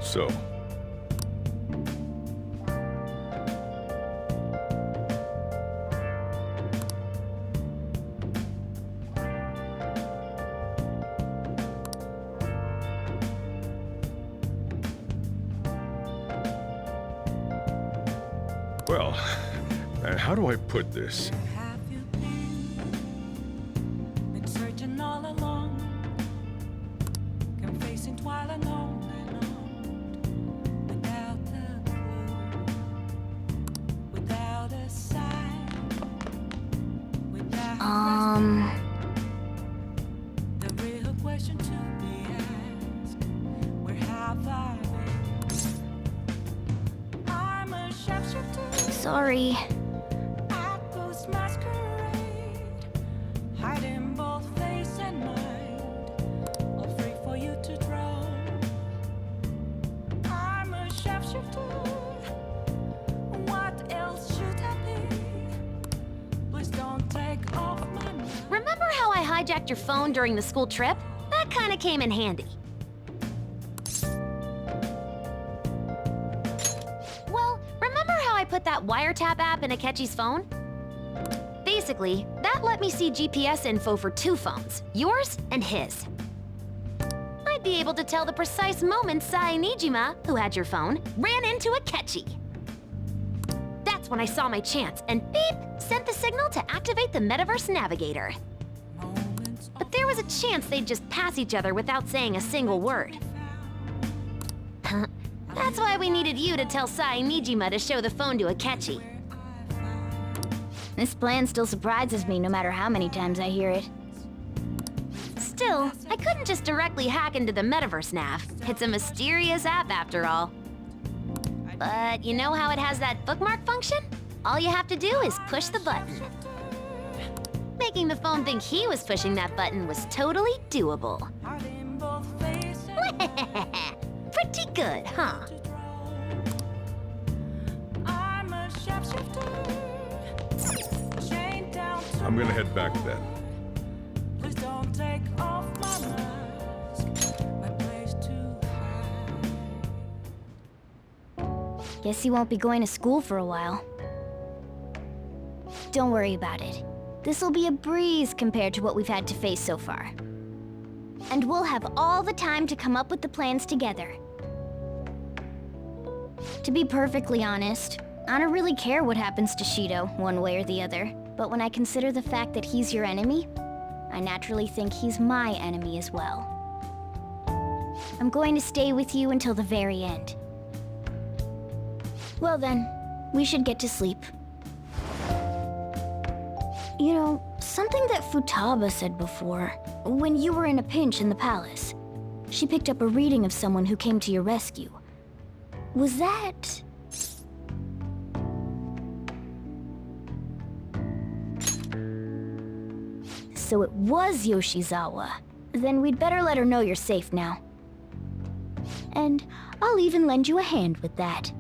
So, well, how do I put this? Have you been searching all along, confessing while alone without a clue, without a sign, without the real question to be asked, where have I been? I'm a shapeshifter. Sorry. Hiding both face and mind, all free for you to draw. I'm a shapeshifter. What else should I be? Please don't take off my mind. Remember how I hijacked your phone during the school trip? That kinda came in handy. Well, remember how I put that wiretap app in Akechi's phone? Basically, that let me see GPS info for 2 phones, yours and his. I'd be able to tell the precise moment Sai Nijima, who had your phone, ran into Akechi. That's when I saw my chance and beep, sent the signal to activate the Metaverse Navigator. But there was a chance they'd just pass each other without saying a single word. That's why we needed you to tell Sai Nijima to show the phone to Akechi. This plan still surprises me no matter how many times I hear it. Still, I couldn't just directly hack into the Metaverse Nav. It's a mysterious app after all. But you know how it has that bookmark function? All you have to do is push the button. Making the phone think he was pushing that button was totally doable. Hiding both face and Pretty good, huh? I'm a shapeshifter. Chained down to I'm gonna head back then. Please don't take off my mask. My place to hide. Guess he won't be going to school for a while. Don't worry about it. This'll be a breeze compared to what we've had to face so far. And we'll have all the time to come up with the plans together. To be perfectly honest, I don't really care what happens to Shido, one way or the other. But when I consider the fact that he's your enemy, I naturally think he's my enemy as well. I'm going to stay with you until the very end. Well then, we should get to sleep. You know, something that Futaba said before, when you were in a pinch in the palace, she picked up a reading of someone who came to your rescue. Was that... So it was Yoshizawa. Then we'd better let her know you're safe now. And I'll even lend you a hand with that.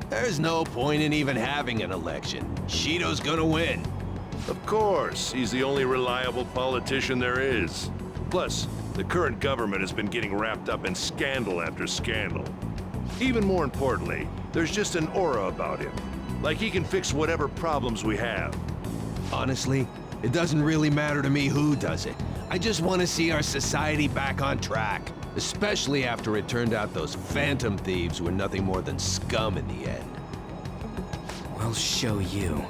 There's no point in even having an election. Shido's gonna win. Of course, he's the only reliable politician there is. Plus, the current government has been getting wrapped up in scandal after scandal. Even more importantly, there's just an aura about him. Like he can fix whatever problems we have. Honestly, it doesn't really matter to me who does it. I just want to see our society back on track. Especially after it turned out those phantom thieves were nothing more than scum in the end. We'll show you.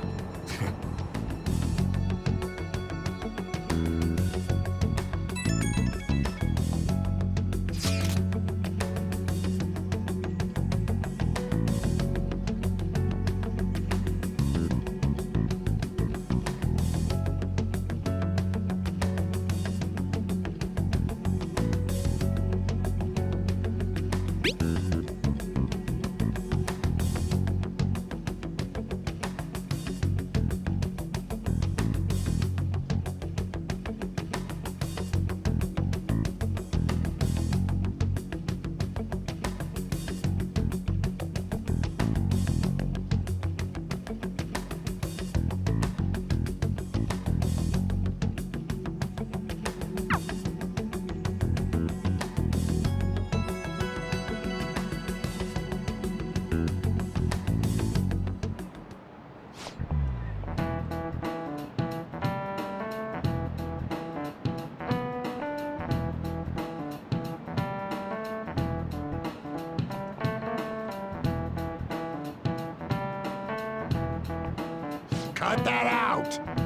Cut that out!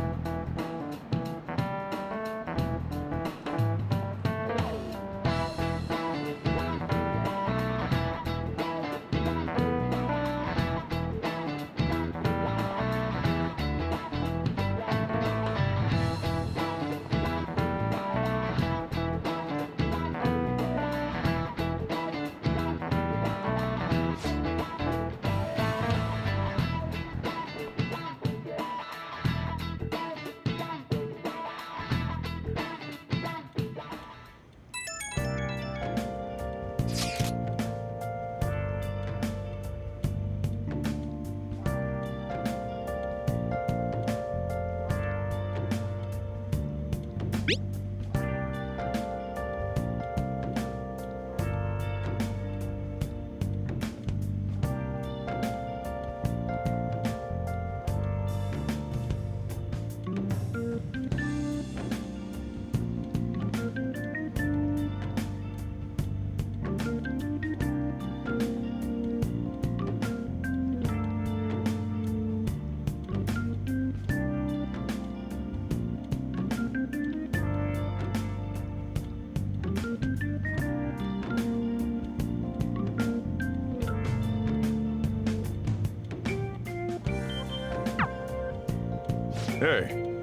Hey.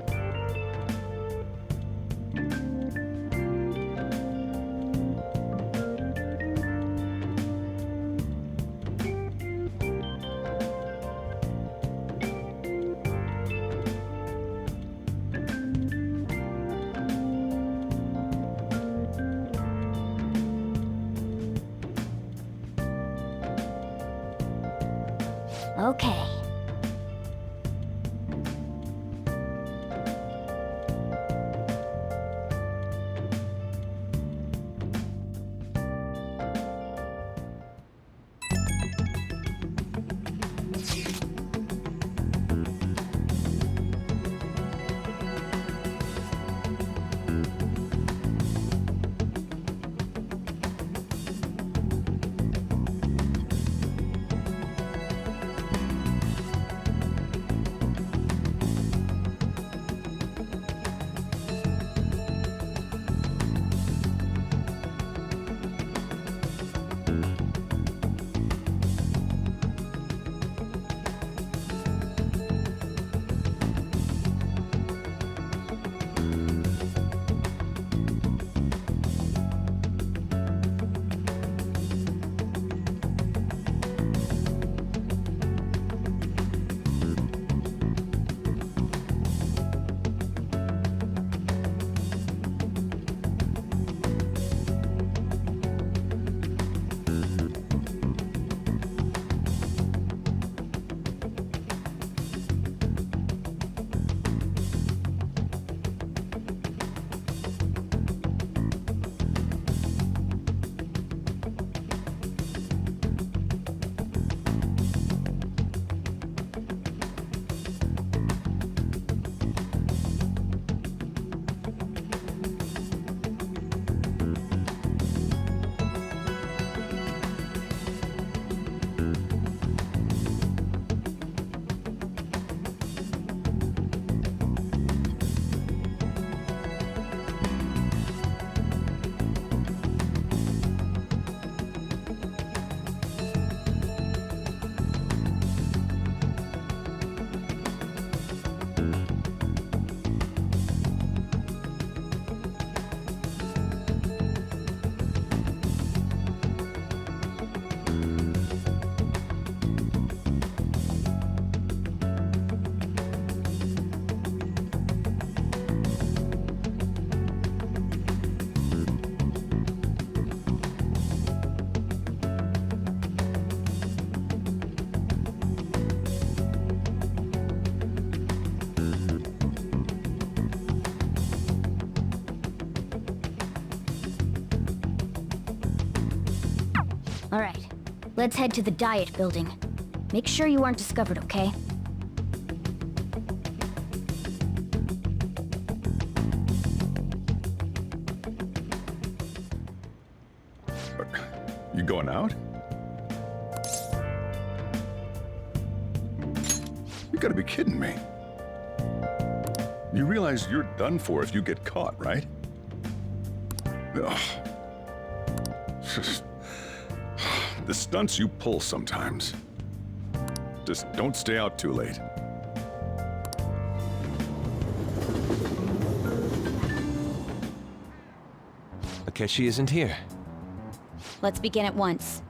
Okay. All right, let's head to the Diet Building. Make sure you aren't discovered, okay? You going out? You gotta be kidding me. You realize you're done for if you get caught, right? Ugh. The stunts you pull sometimes. Just don't stay out too late. Akechi isn't here. Let's begin at once.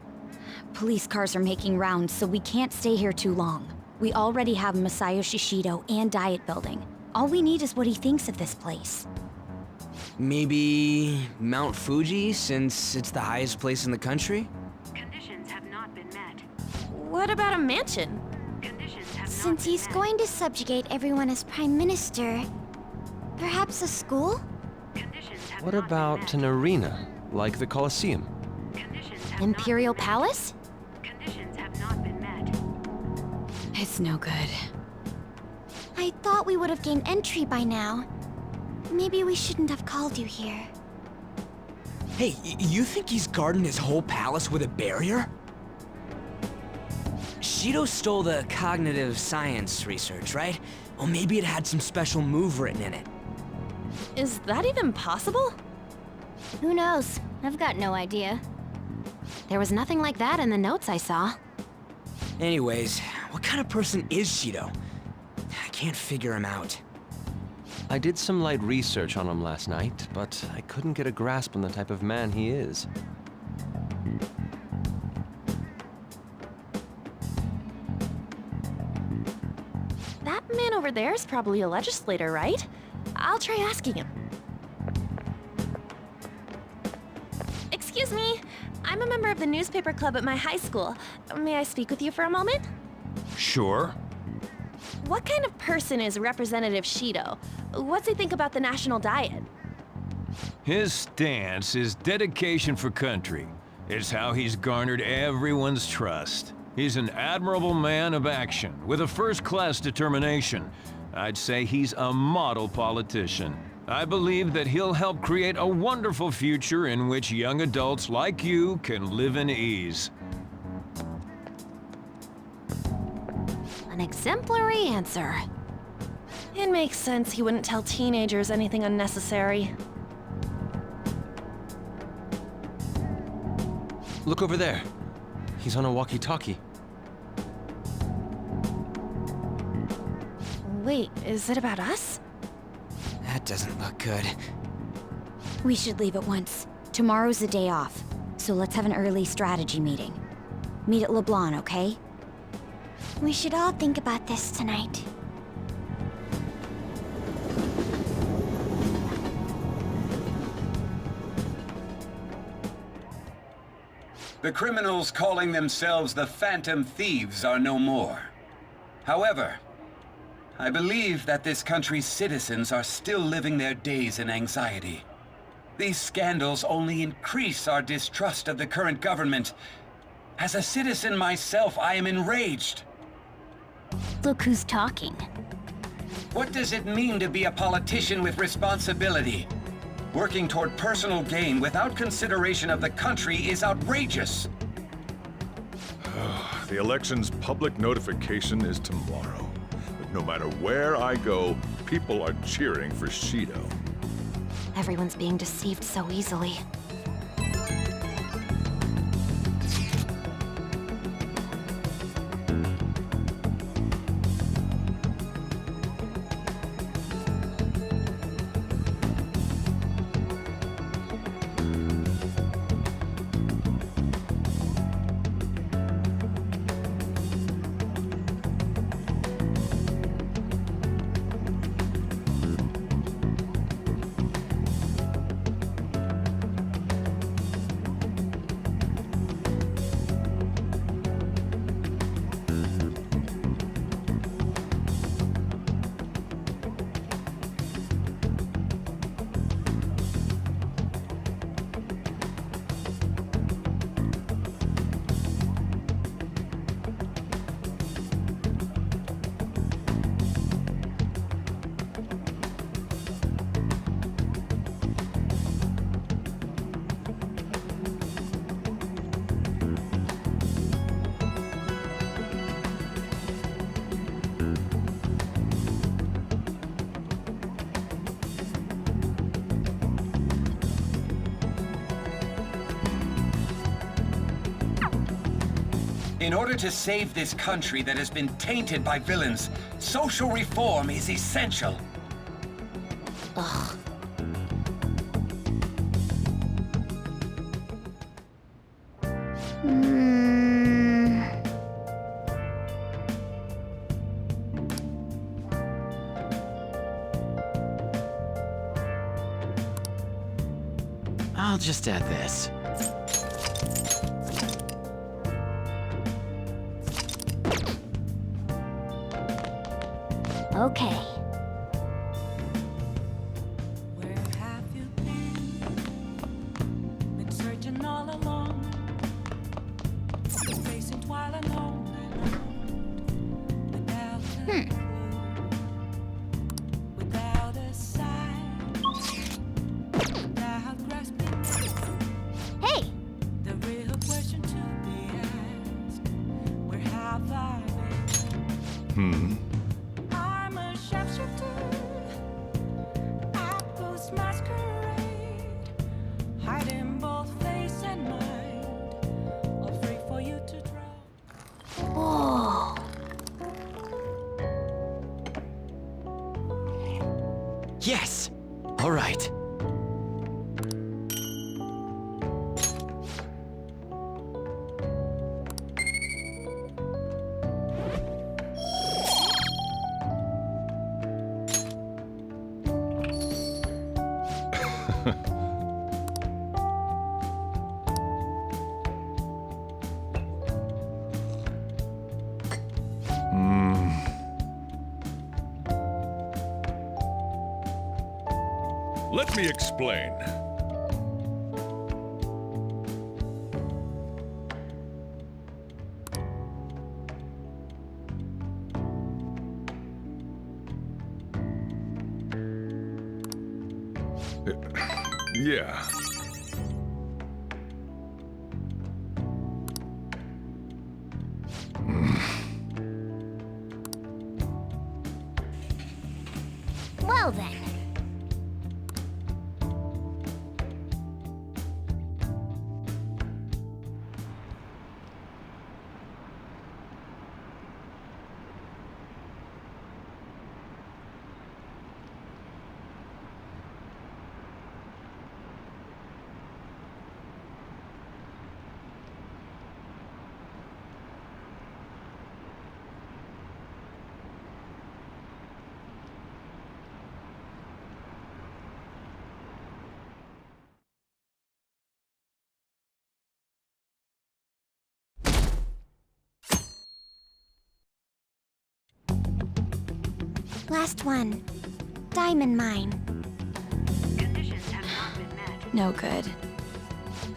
Police cars are making rounds, so we can't stay here too long. We already have Masayoshi Shido and Diet Building. All we need is what he thinks of this place. Maybe Mount Fuji, since it's the highest place in the country? Conditions have not been met. What about a mansion? Conditions have Since not been he's met. going to subjugate everyone as Prime Minister, perhaps a school? Conditions have What not about been an arena, like the Colosseum? met. Conditions have Imperial not been Palace? met. Conditions have not been met. It's no good. I thought we would have gained entry by now. Maybe we shouldn't have called you here. Hey, you think he's guarding his whole palace with a barrier? Shido stole the cognitive science research, right? Well, maybe it had some special move written in it. Is that even possible? Who knows? I've got no idea. There was nothing like that in the notes I saw. Anyways, what kind of person is Shido? I can't figure him out. I did some light research on him last night, but I couldn't get a grasp on the type of man he is. That man over there is probably a legislator, right? I'll try asking him. Excuse me, I'm a member of the newspaper club at my high school. May I speak with you for a moment? Sure. What kind of person is Representative Shido? What's he think about the national diet? His stance is dedication for country. It's how he's garnered everyone's trust. He's an admirable man of action, with a first-class determination. I'd say he's a model politician. I believe that he'll help create a wonderful future in which young adults like you can live in ease. An exemplary answer. It makes sense he wouldn't tell teenagers anything unnecessary. Look over there. He's on a walkie-talkie. Wait, is it about us? That doesn't look good. We should leave at once. Tomorrow's the day off, so let's have an early strategy meeting. Meet at LeBlanc, okay? We should all think about this tonight. The criminals calling themselves the Phantom Thieves are no more. However, I believe that this country's citizens are still living their days in anxiety. These scandals only increase our distrust of the current government. As a citizen myself, I am enraged. Look who's talking. What does it mean to be a politician with responsibility? Working toward personal gain without consideration of the country is outrageous. The election's public notification is tomorrow. But no matter where I go, people are cheering for Shido. Everyone's being deceived so easily. In order to save this country that has been tainted by villains, social reform is essential. Ugh. I'll just add this. Okay. Where have you been? Been searching all along. Facing while alone without a clue, without a sign, without grasping. Hey! The real question to be asked: where have I been? I'm a sharpshooter at Ghost Masquerade, hiding both face and mind, all free for you to draw. Whoa. Yes! All right. Let me explain. Yeah. Well then. Last one. Diamond mine. No good.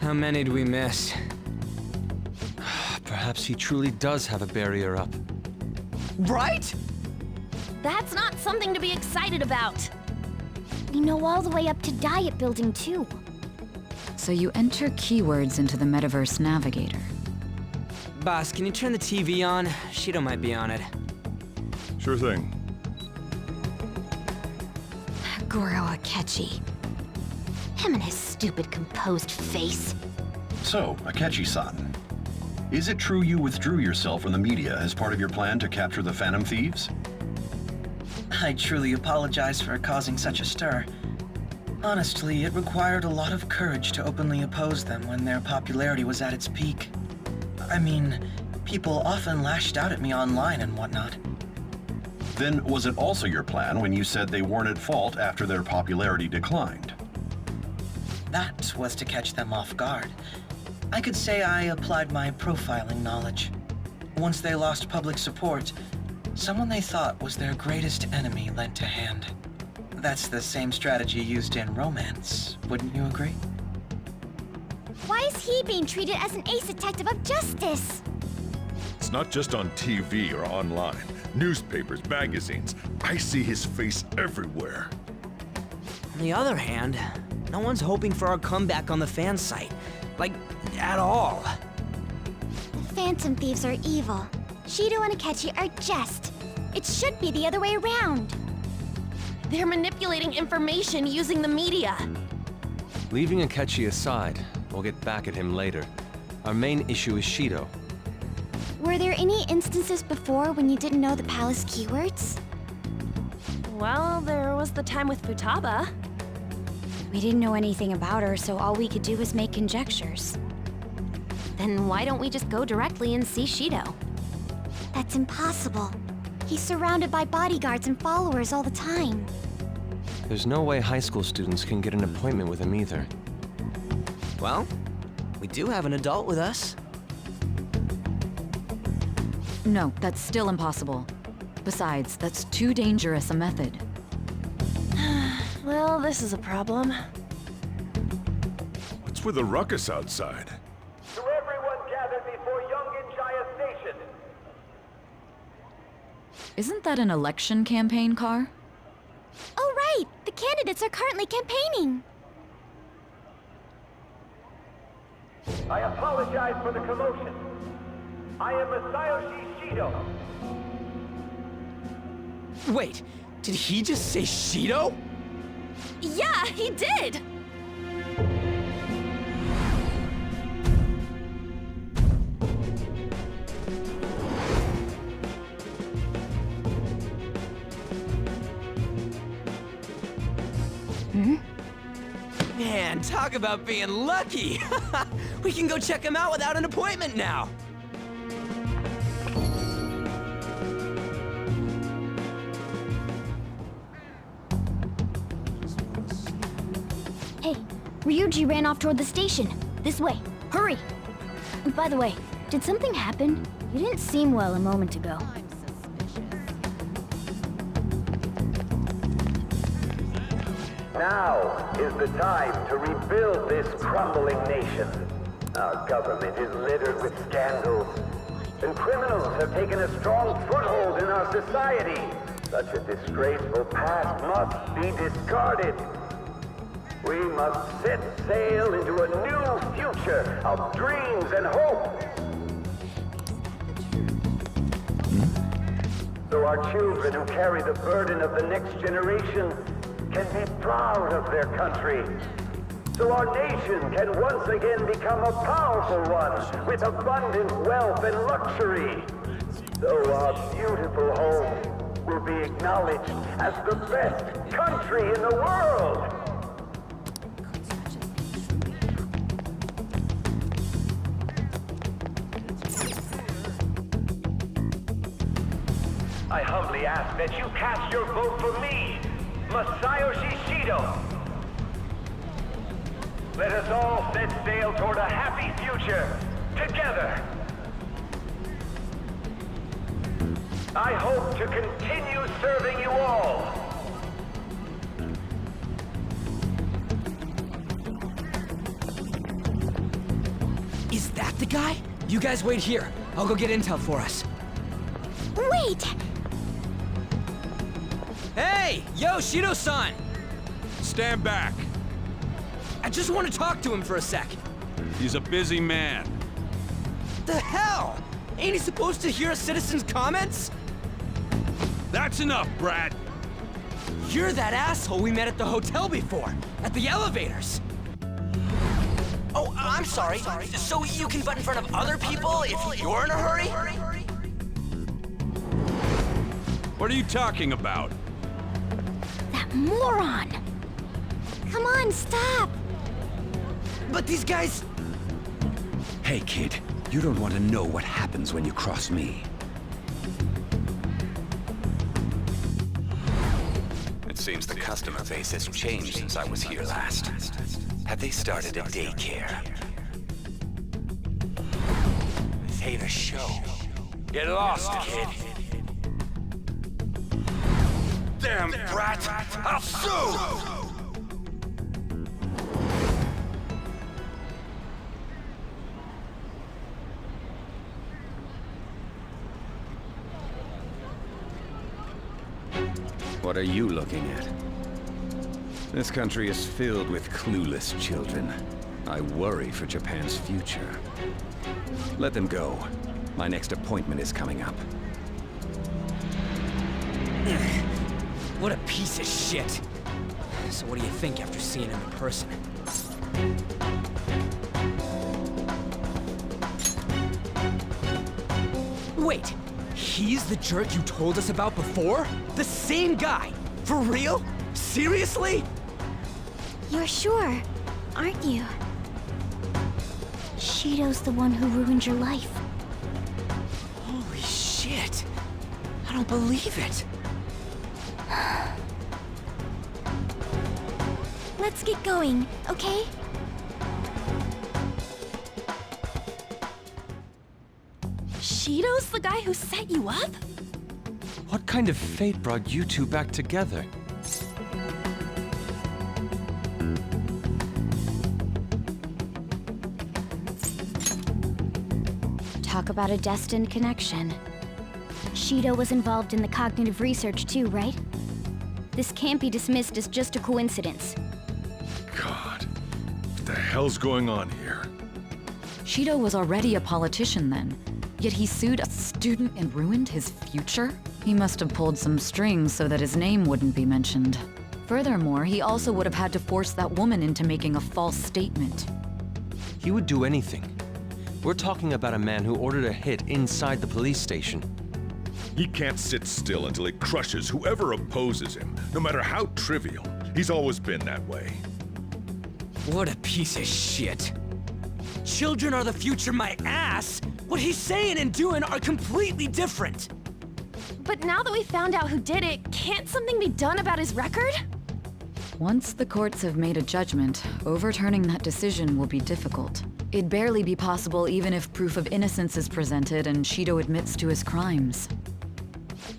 How many do we miss? Perhaps he truly does have a barrier up. Right? That's not something to be excited about. We know all the way up to Diet Building, too. So you enter keywords into the Metaverse Navigator. Boss, can you turn the TV on? Shido might be on it. Sure thing. Goro Akechi. Him and his stupid composed face. So, Akechi-san, is it true you withdrew yourself from the media as part of your plan to capture the Phantom Thieves? I truly apologize for causing such a stir. Honestly, it required a lot of courage to openly oppose them when their popularity was at its peak. I mean, people often lashed out at me online and whatnot. Then was it also your plan when you said they weren't at fault after their popularity declined? That was to catch them off guard. I could say I applied my profiling knowledge. Once they lost public support, someone they thought was their greatest enemy lent a hand. That's the same strategy used in romance, wouldn't you agree? Why is he being treated as an ace detective of justice? It's not just on TV or online. Newspapers, magazines. I see his face everywhere. On the other hand, no one's hoping for our comeback on the fan site. Like, at all. The Phantom Thieves are evil. Shido and Akechi are just. It should be the other way around. They're manipulating information using the media. Leaving Akechi aside, we'll get back at him later. Our main issue is Shido. Were there any instances before when you didn't know the palace keywords? Well, there was the time with Futaba. We didn't know anything about her, so all we could do was make conjectures. Then why don't we just go directly and see Shido? That's impossible. He's surrounded by bodyguards and followers all the time. There's no way high school students can get an appointment with him either. Well, we do have an adult with us. No, that's still impossible. Besides, that's too dangerous a method. Well, this is a problem. What's with the ruckus outside? To everyone gathered before Yongen-Jaya Station. Isn't that an election campaign car? Oh, right! The candidates are currently campaigning. I apologize for the commotion. I am Masayoshi Shido. Wait, did he just say Shido? Yeah, he did! Man, talk about being lucky! We can go check him out without an appointment now! Hey, Ryuji ran off toward the station. This way. Hurry! And by the way, did something happen? You didn't seem well a moment ago. Now is the time to rebuild this crumbling nation. Our government is littered with scandals, and criminals have taken a strong foothold in our society. Such a disgraceful past must be discarded. We must set sail into a new future of dreams and hope. So our children who carry the burden of the next generation can be proud of their country. So our nation can once again become a powerful one with abundant wealth and luxury. So our beautiful home will be acknowledged as the best country in the world. I humbly ask that you cast your vote for me, Masayoshi Shido. Let us all set sail toward a happy future, together. I hope to continue serving you all. Is that the guy? You guys wait here. I'll go get intel for us. Wait! Hey! Yo, Shido-san! Stand back. I just want to talk to him for a sec. He's a busy man. The hell? Ain't he supposed to hear a citizen's comments? That's enough, Brad. You're that asshole we met at the hotel before, at the elevators. Oh, I'm sorry. So you can butt in front of other people if you're in a hurry? What are you talking about? That moron! Come on, stop! But these guys... Hey, kid. You don't want to know what happens when you cross me. It seems the customer base has changed since I was here last. Have they started a daycare? This ain't a show. Get lost, kid. Damn brat! I'll sue! What are you looking at? This country is filled with clueless children. I worry for Japan's future. Let them go. My next appointment is coming up. What a piece of shit. So what do you think after seeing him in person? Wait, he's the jerk you told us about before? The same guy? For real? Seriously? You're sure, aren't you? Shido's the one who ruined your life. Holy shit. I don't believe it. Let's get going, okay? Shido's the guy who set you up? What kind of fate brought you two back together? Talk about a destined connection. Shido was involved in the cognitive research too, right? This can't be dismissed as just a coincidence. God, what the hell's going on here? Shido was already a politician then, yet he sued a student and ruined his future? He must have pulled some strings so that his name wouldn't be mentioned. Furthermore, he also would have had to force that woman into making a false statement. He would do anything. We're talking about a man who ordered a hit inside the police station. He can't sit still until he crushes whoever opposes him, no matter how trivial. He's always been that way. What a piece of shit. Children are the future, my ass! What he's saying and doing are completely different! But now that we found out who did it, can't something be done about his record? Once the courts have made a judgment, overturning that decision will be difficult. It'd barely be possible even if proof of innocence is presented and Shido admits to his crimes.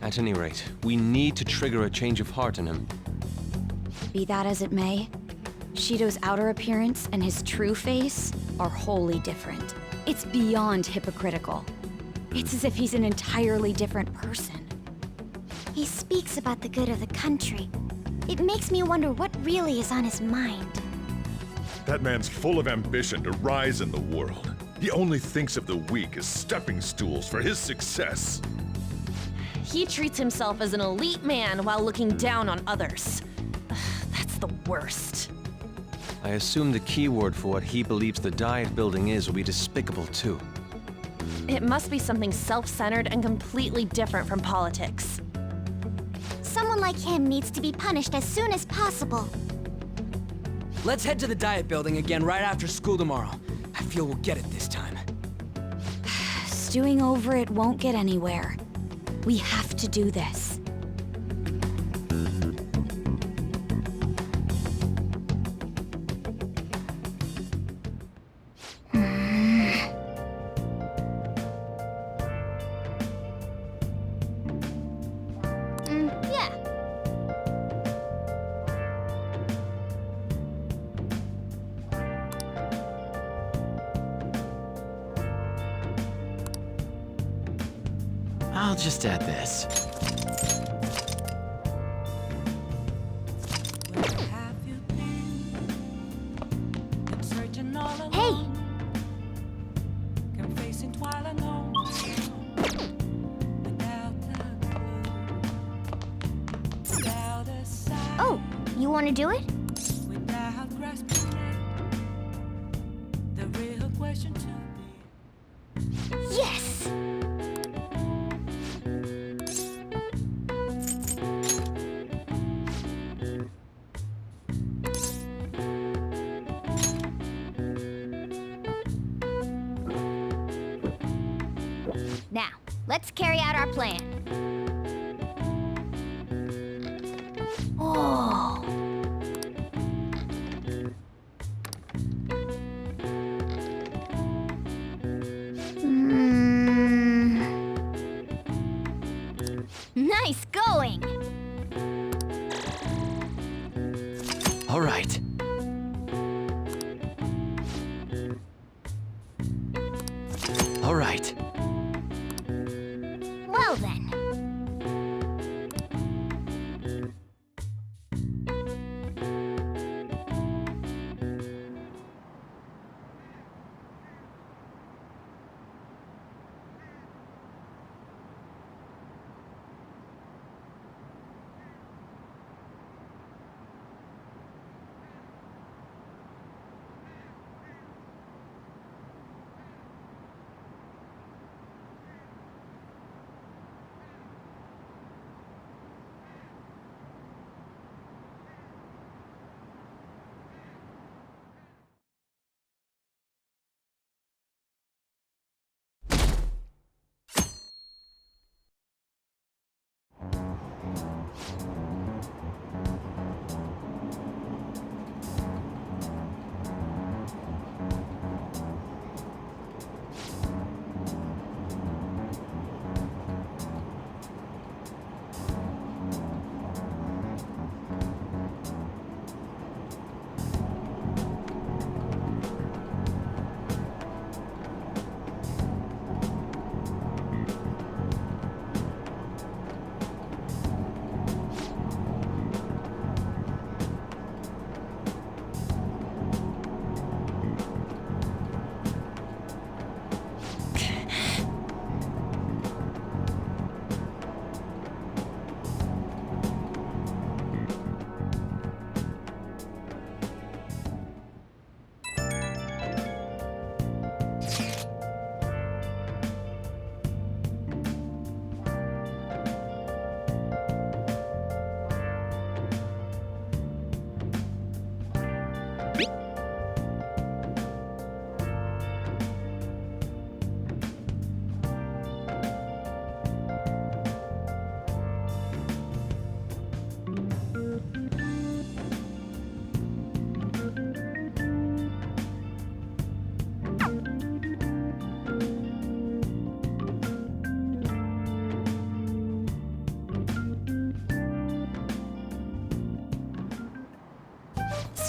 At any rate, we need to trigger a change of heart in him. Be that as it may, Shido's outer appearance and his true face are wholly different. It's beyond hypocritical. It's as if he's an entirely different person. He speaks about the good of the country. It makes me wonder what really is on his mind. That man's full of ambition to rise in the world. He only thinks of the weak as stepping stools for his success. He treats himself as an elite man while looking down on others. That's the worst. I assume the key word for what he believes the diet building is will be despicable too. It must be something self-centered and completely different from politics. Someone like him needs to be punished as soon as possible. Let's head to the diet building again right after school tomorrow. I feel we'll get it this time. Stewing over it won't get anywhere. We have to do this. Yeah. I'll just add this. Have you been searching all alone? Hey! Confessing while alone. Without a clue. Without a sign. Oh, you want to do it? Without grasping it. The real question to be. Yes! Now, let's carry out our plan. Oh. Nice going. All right. All right. Well then.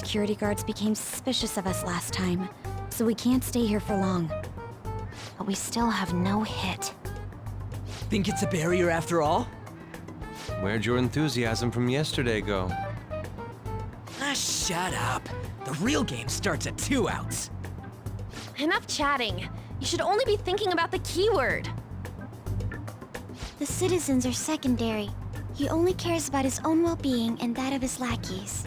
security guards became suspicious of us last time, so we can't stay here for long. But we still have no hit. Think it's a barrier after all? Where'd your enthusiasm from yesterday go? Ah, shut up. The real game starts at 2 outs. Enough chatting. You should only be thinking about the keyword. The citizens are secondary. He only cares about his own well-being and that of his lackeys.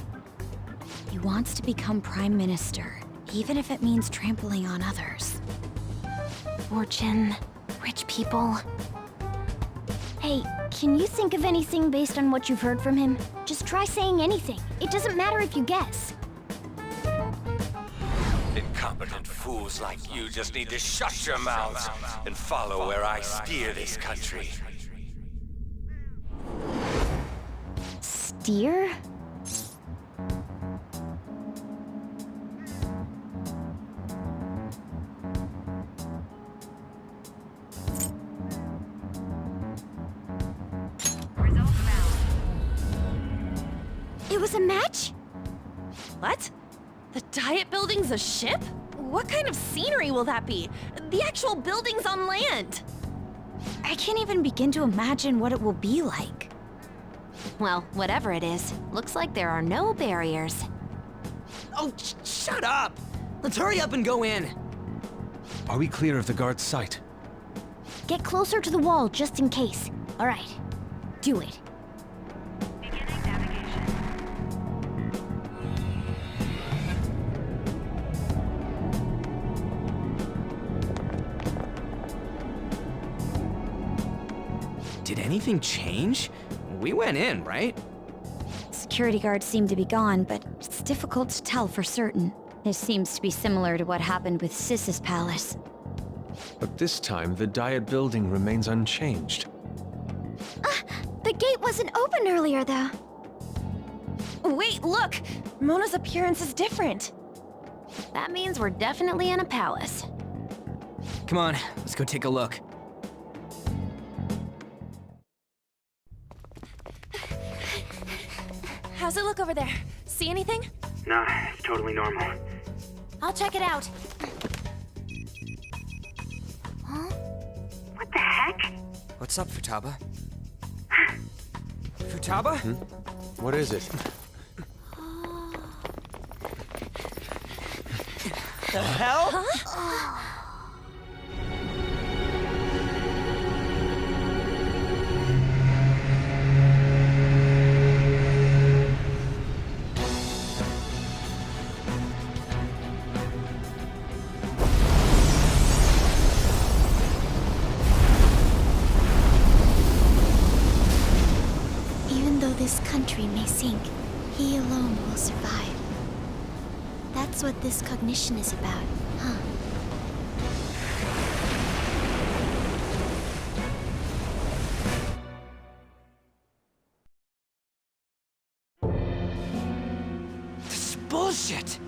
He wants to become Prime Minister, even if it means trampling on others. Fortune, rich people. Hey, can you think of anything based on what you've heard from him? Just try saying anything. It doesn't matter if you guess. Incompetent fools like you just need to shut your mouths and follow where I steer this country. Steer? It was a match? What? The Diet Building's a ship? What kind of scenery will that be? The actual building's on land. I can't even begin to imagine what it will be like. Well, whatever it is, looks like there are no barriers. Oh, shut up! Let's hurry up and go in. Are we clear of the guard's sight? Get closer to the wall just in case. All right, do it. Did anything change? We went in, right? Security guards seem to be gone, but it's difficult to tell for certain. This seems to be similar to what happened with Sis's palace. But this time, the Diet Building remains unchanged. The gate wasn't open earlier, though. Wait, look! Mona's appearance is different. That means we're definitely in a palace. Come on, let's go take a look. How's it look over there? See anything? Nah, it's totally normal. I'll check it out. Huh? What the heck? What's up, Futaba? Futaba? What is it? The hell? Huh? This country may sink, he alone will survive. That's what this cognition is about, huh? This is bullshit!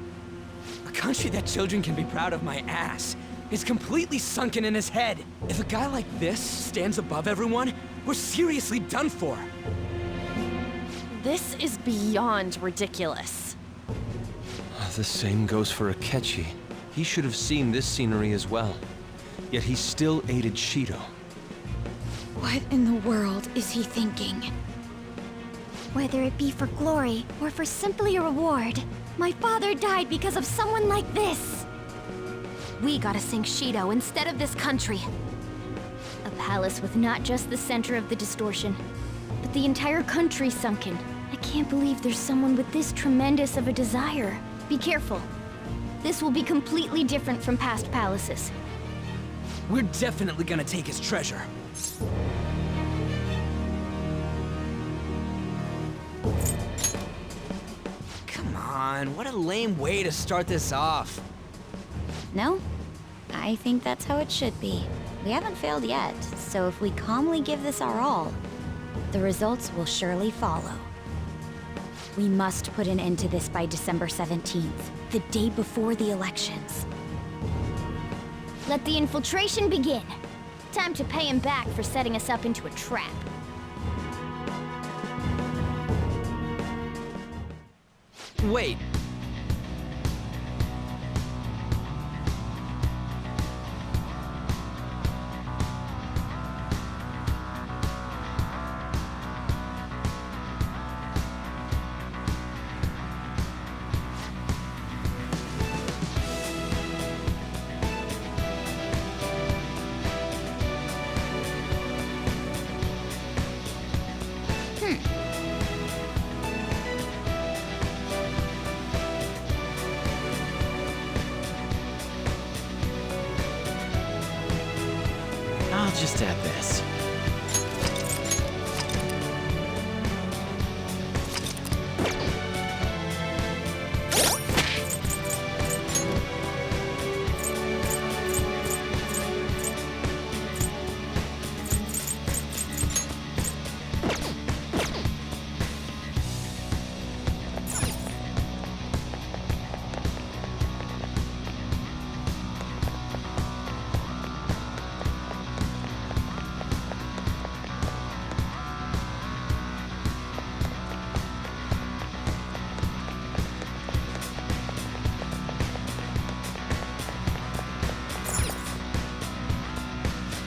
A country that children can be proud of my ass is completely sunken in his head. If a guy like this stands above everyone, we're seriously done for. This is beyond ridiculous. The same goes for Akechi. He should have seen this scenery as well. Yet he still aided Shido. What in the world is he thinking? Whether it be for glory or for simply a reward, my father died because of someone like this. We gotta sink Shido instead of this country. A palace with not just the center of the distortion, but the entire country sunken. I can't believe there's someone with this tremendous of a desire. Be careful. This will be completely different from past palaces. We're definitely gonna take his treasure. Come on, what a lame way to start this off. No? I think that's how it should be. We haven't failed yet, so if we calmly give this our all, the results will surely follow. We must put an end to this by December 17th, the day before the elections. Let the infiltration begin. Time to pay him back for setting us up into a trap. Wait, just add this.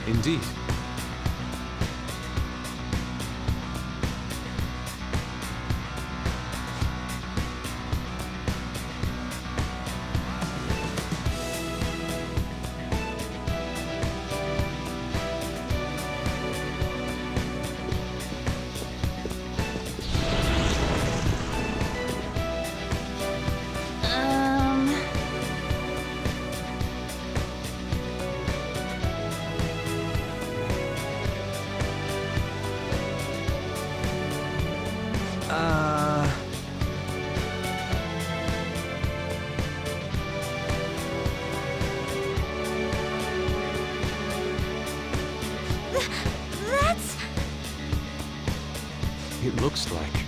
Indeed. That's... It looks like...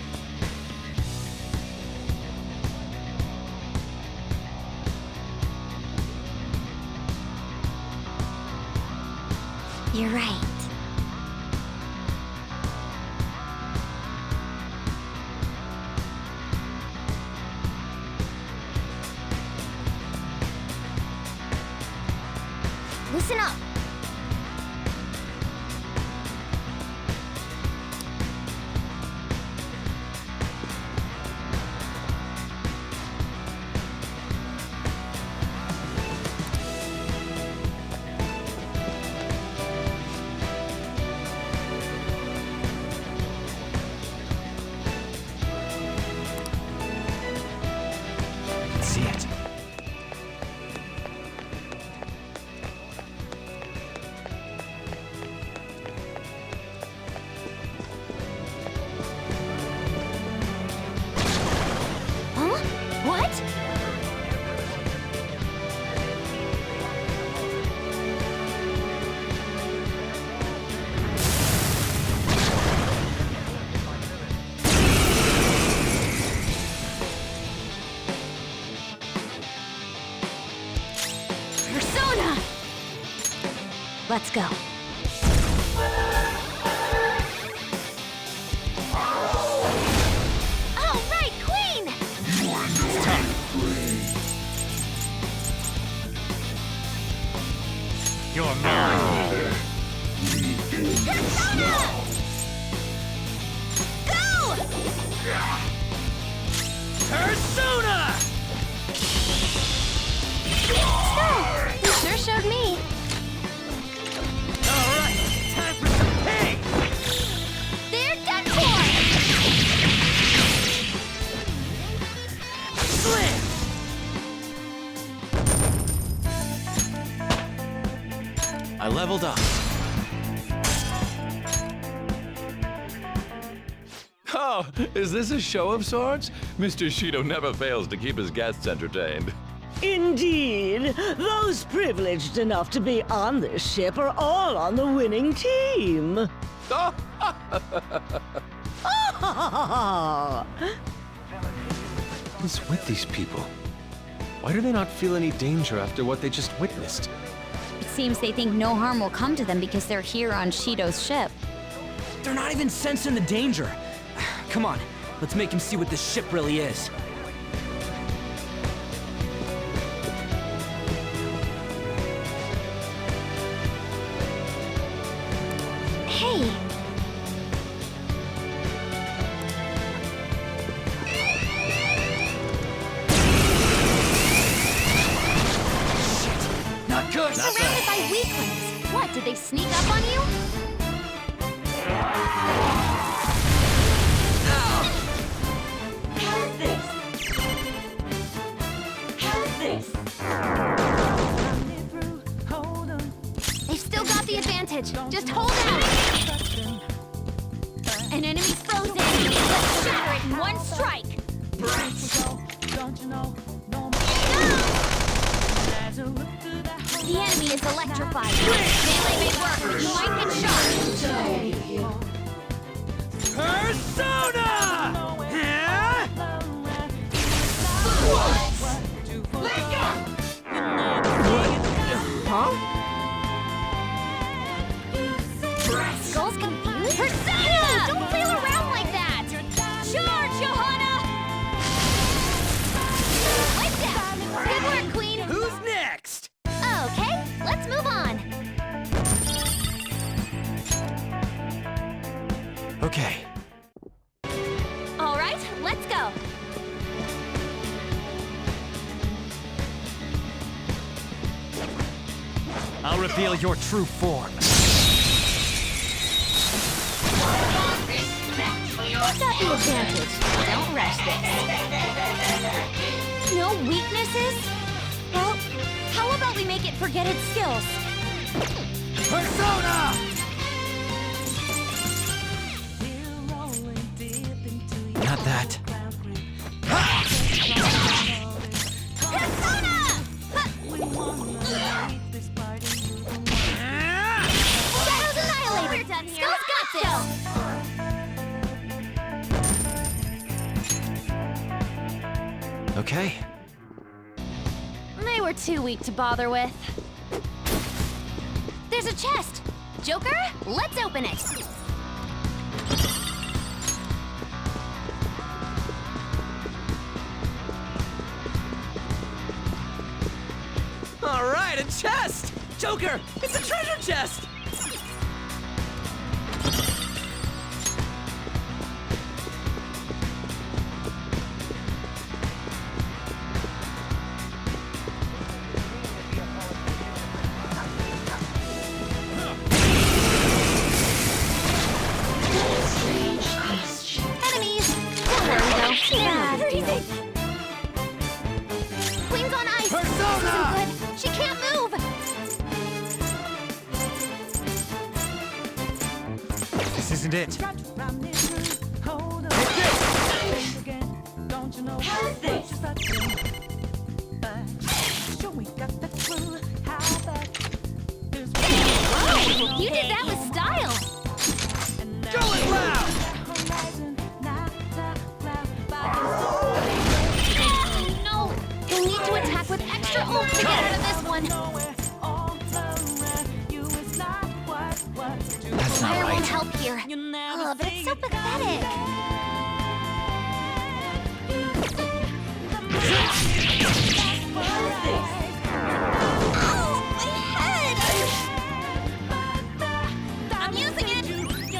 You're right. Listen up. See it. Huh? What? Persona! Let's go. All right, Queen! You're mine. Persona! Go! Persona! Oh, you sure showed me. All right, time for some pain! They're done for! Slam! I leveled up. Oh, is this a show of sorts? Mr. Shido never fails to keep his guests entertained. Indeed. Those privileged enough to be on this ship are all on the winning team. What is with these people? Why do they not feel any danger after what they just witnessed? It seems they think no harm will come to them because they're here on Shido's ship. They're not even sensing the danger. Come on, let's make him see what this ship really is. Hey, Not good! you're surrounded by weaklings. What, did they sneak up on you? How's this? How's this? They've still got the advantage. Just hold out! An enemy's frozen! Let's shatter it in one strike! The enemy is electrified. Melee may work, but you might get shot. Persona! Huh? Skull's confused? Persona! Don't flail around like that! Charge, Johanna! Like that! Good work, Queen! Who's next? Okay, let's move on. Okay. All right, let's go. I'll reveal your true form. What's got the advantage? Don't rush this. No weaknesses? Well, how about we make it forget its skills? Persona! Not that. Persona! Shadow's annihilated! We're done here! Skull's got this! Okay. They were too weak to bother with. There's a chest! Joker, let's open it! All right, a chest! Joker, it's a treasure chest! Enemies! Don't worry though, they're freezing! Queen's on ice! Persona! This isn't good! She can't move! This isn't it. How's this? Whoa! You did that with style! Go it loud! No! You'll need to attack with extra oomph to get out of this one! That's not Fire won't right. help here. Oh, but it's so pathetic! Oh, my head! I'm using it!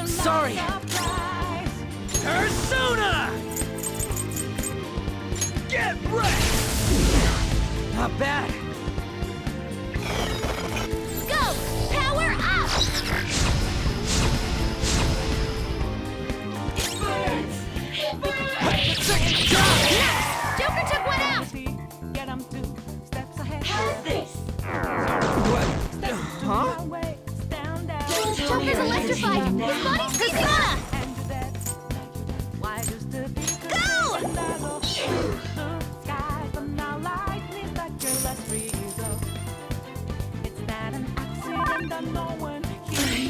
Sorry! Persona! Get wrecked! Not bad. Go! Power up! Nice! Joker took one out! How's this? What? Huh? Joker's electrified! His body's Persona! Go!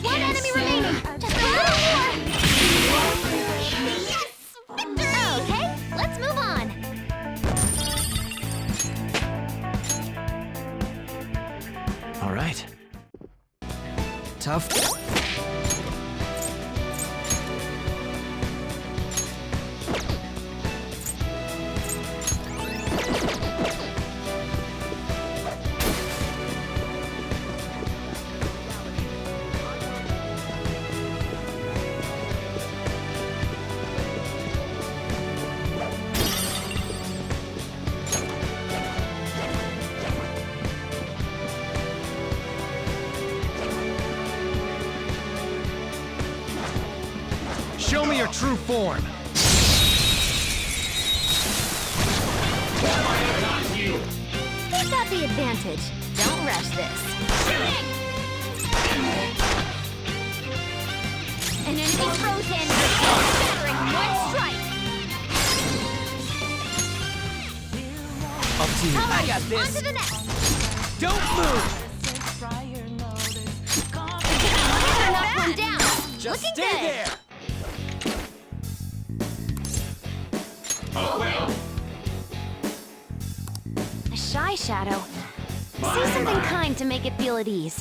One enemy remaining! Just a little more! Yes! Victory! Okay, let's move on! All right. Tough. Show me your true form. Who's got the advantage? Don't rush this. An enemy frozen! Shattering one strike! Up to you. I got this. On to the next! Don't move! Another knocked one down! Just Looking stay good! there! Oh well! A shy shadow. Say something kind to make it feel at ease.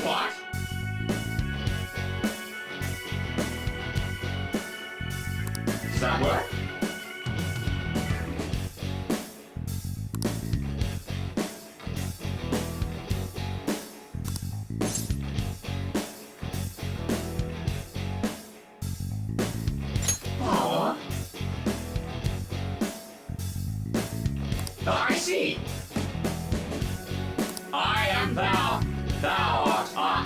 What? Does that work? Oh. I see. I am thou, thou art I.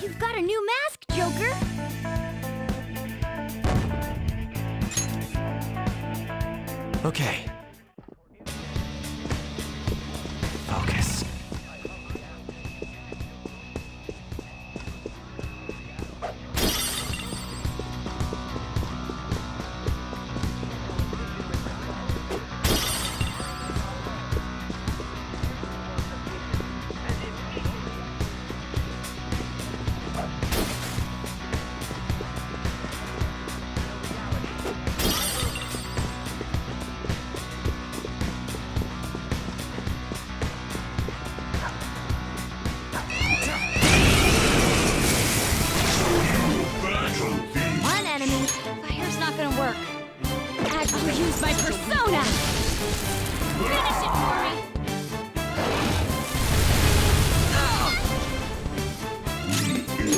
You've got a new mask, Joker! Okay. Focus. One enemy. Fire's not gonna work. I will use my persona! Finish it for me!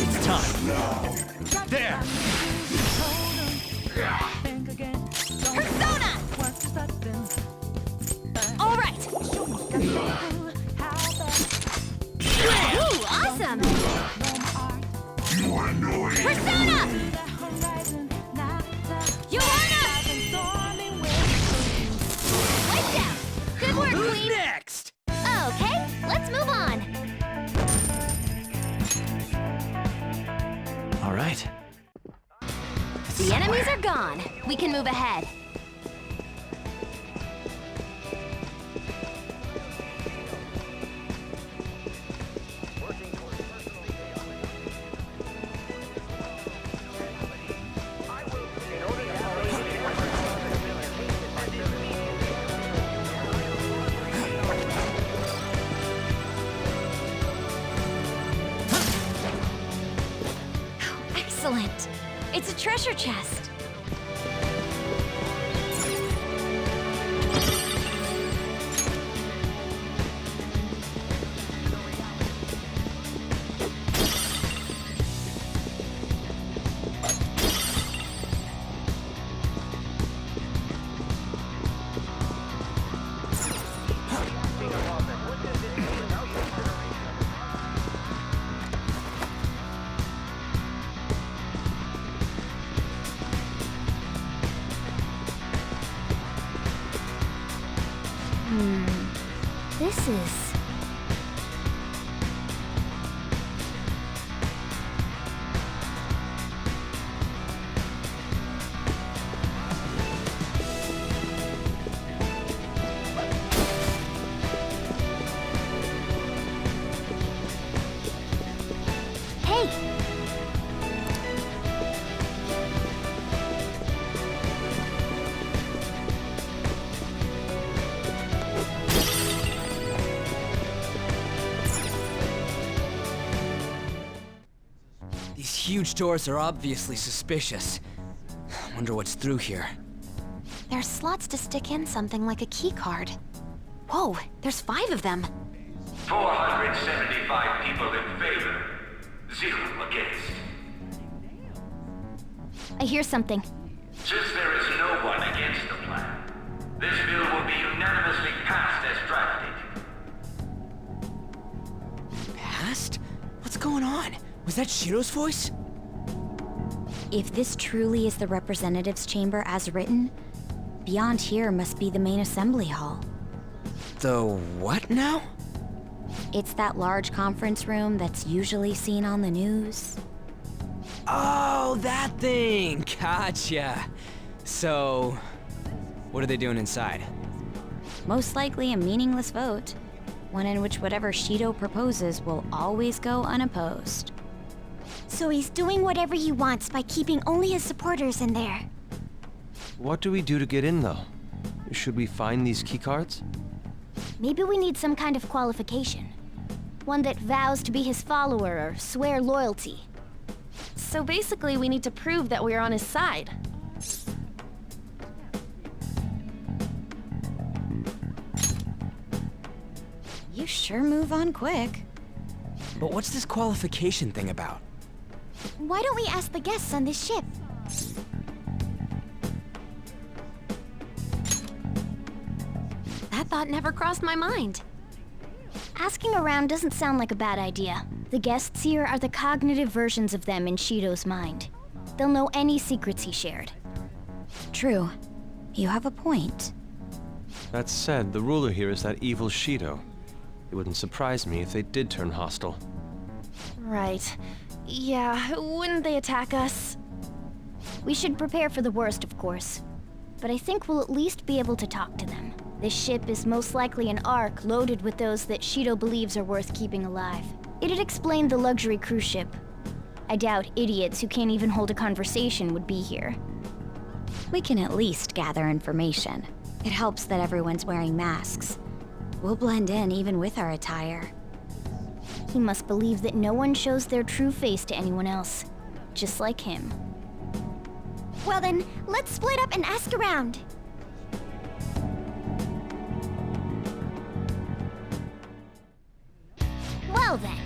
It's time. There! Persona! All right. Ooh, awesome! You annoying. Persona! Johanna! Wiped out! Good work, Who's Queen! next? Okay, let's move on. All right. The enemies are gone. We can move ahead. Excellent. It's a treasure chest. This is... Hey! These huge doors are obviously suspicious. Wonder what's through here. There's slots to stick in something like a key card. Whoa, there's 5 of them. 475 people in favor, 0 against. I hear something. Since there is no one against the plan, this bill will be unanimously passed as drafted. Passed? What's going on? Was that Shiro's voice? If this truly is the representatives' chamber as written, beyond here must be the main assembly hall. The what now? It's that large conference room that's usually seen on the news. Oh, that thing! Gotcha. So, what are they doing inside? Most likely a meaningless vote, one in which whatever Shido proposes will always go unopposed. So he's doing whatever he wants by keeping only his supporters in there. What do we do to get in, though? Should we find these keycards? Maybe we need some kind of qualification. One that vows to be his follower or swear loyalty. So basically, we need to prove that we're on his side. You sure move on quick. But what's this qualification thing about? Why don't we ask the guests on this ship? That thought never crossed my mind. Asking around doesn't sound like a bad idea. The guests here are the cognitive versions of them in Shido's mind. They'll know any secrets he shared. True. You have a point. That said, the ruler here is that evil Shido. It wouldn't surprise me if they did turn hostile. Right. Yeah, wouldn't they attack us? We should prepare for the worst, of course. But I think we'll at least be able to talk to them. This ship is most likely an ark loaded with those that Shido believes are worth keeping alive. It'd explain the luxury cruise ship. I doubt idiots who can't even hold a conversation would be here. We can at least gather information. It helps that everyone's wearing masks. We'll blend in even with our attire. He must believe that no one shows their true face to anyone else. Just like him. Well then, let's split up and ask around. Well then.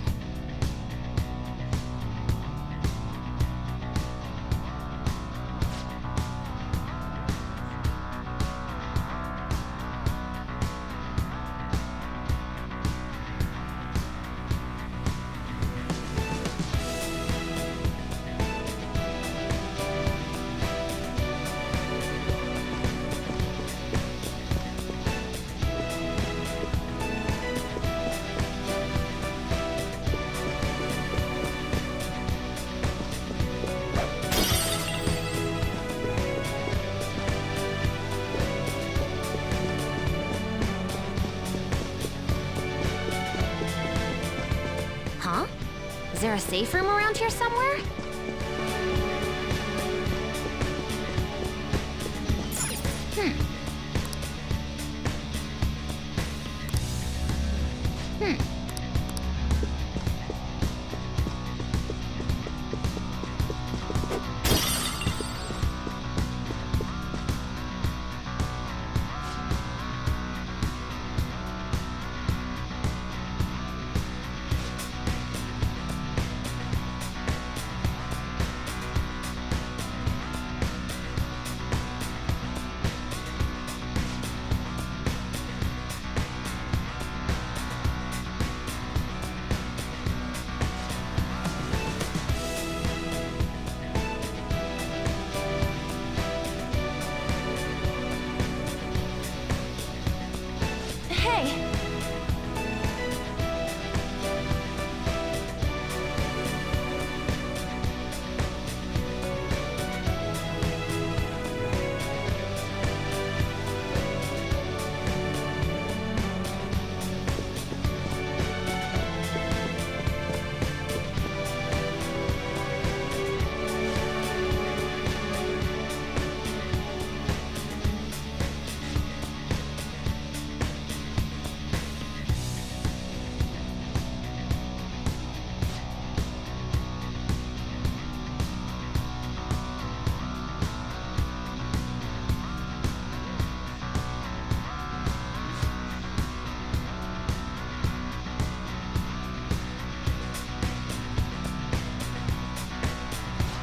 Huh? Is there a safe room around here somewhere?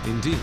Indeed.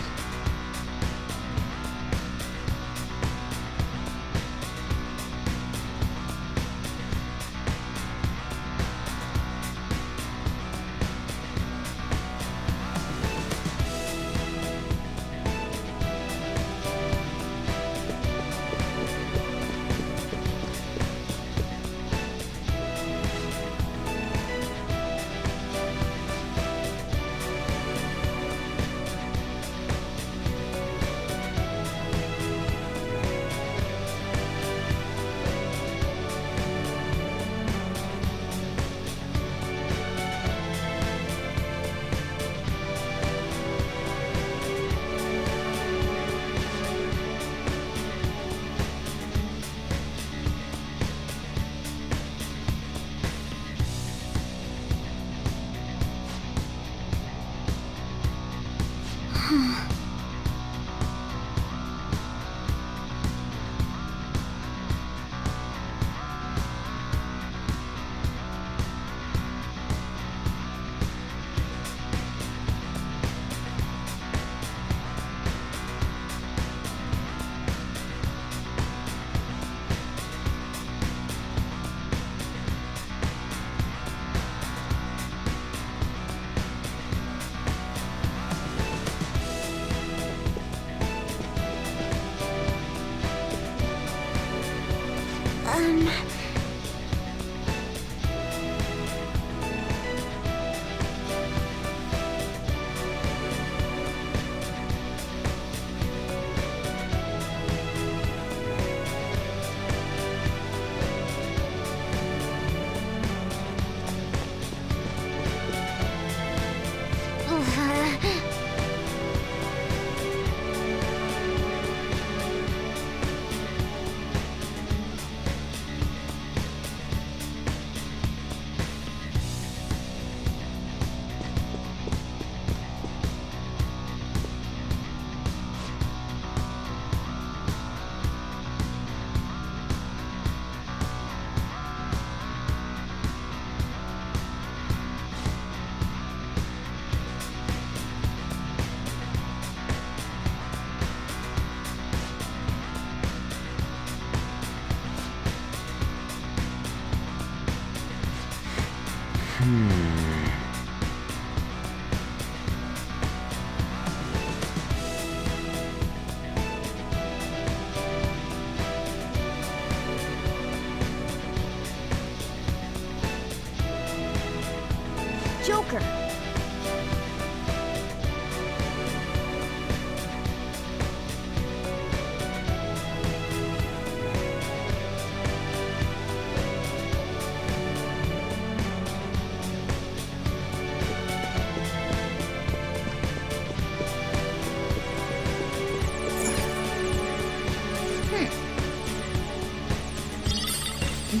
Joker!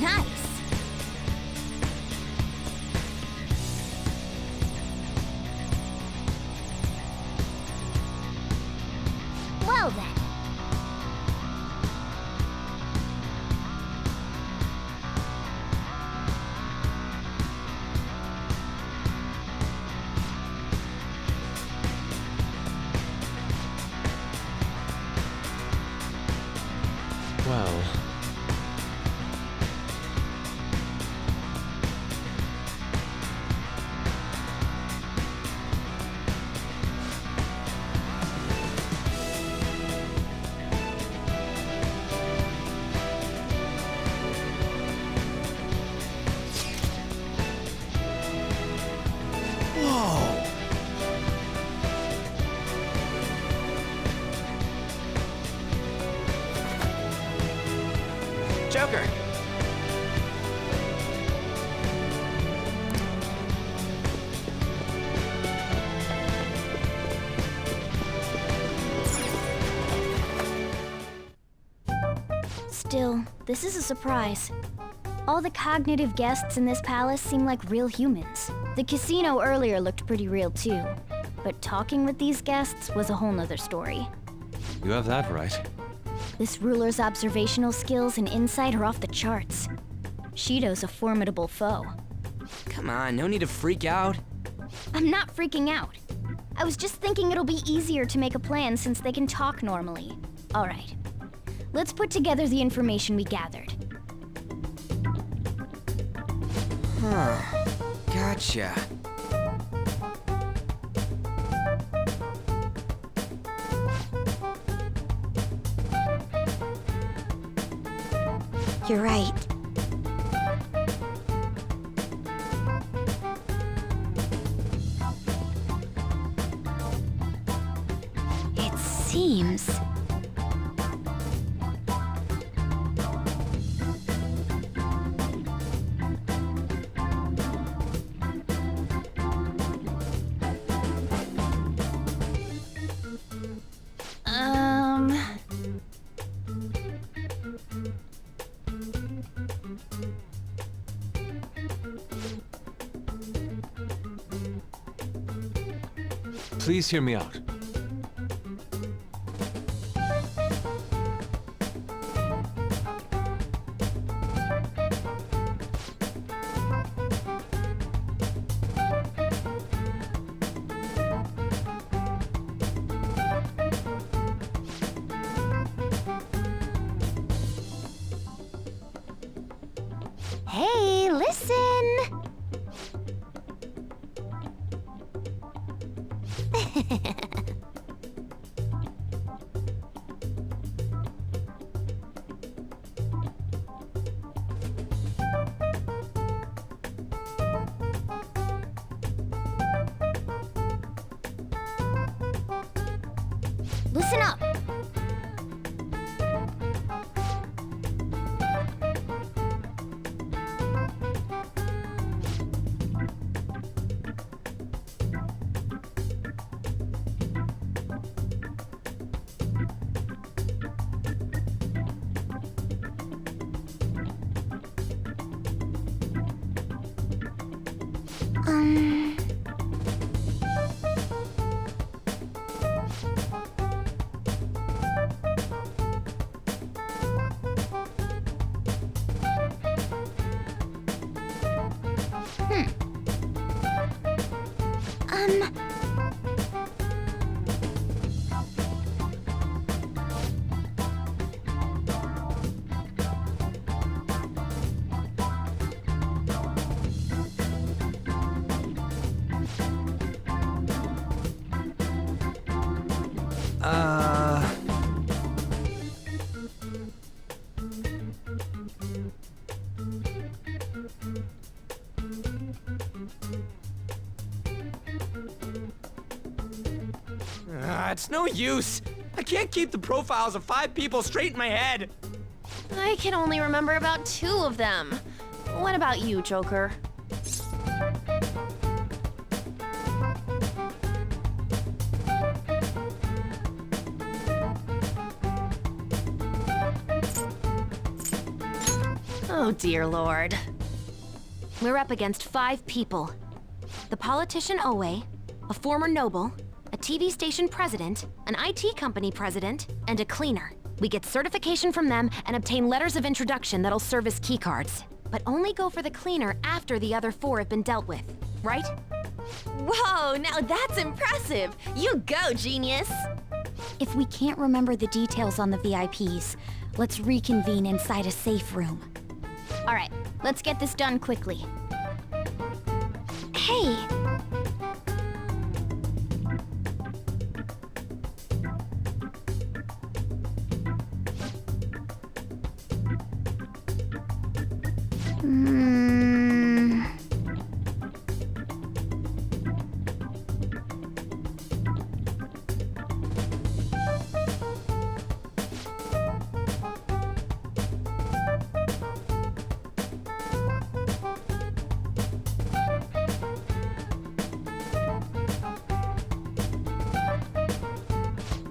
Nice! Well then. Well... Joker! Still, this is a surprise. All the cognitive guests in this palace seem like real humans. The casino earlier looked pretty real too, but talking with these guests was a whole nother story. You have that right. This ruler's observational skills and insight are off the charts. Shido's a formidable foe. Come on, no need to freak out. I'm not freaking out. I was just thinking it'll be easier to make a plan since they can talk normally. All right. Let's put together the information we gathered. Huh. Gotcha. You're right. It seems... Please hear me out. Hey, listen! Listen up. It's no use. I can't keep the profiles of 5 people straight in my head. I can only remember about 2 of them. What about you, Joker? Oh, dear Lord. We're up against 5 people. The politician Owe, a former noble, a TV station president, an IT company president, and a cleaner. We get certification from them and obtain letters of introduction that'll serve as keycards. But only go for the cleaner after the other 4 have been dealt with, right? Whoa, now that's impressive! You go, genius! If we can't remember the details on the VIPs, let's reconvene inside a safe room. All right, let's get this done quickly. Hey!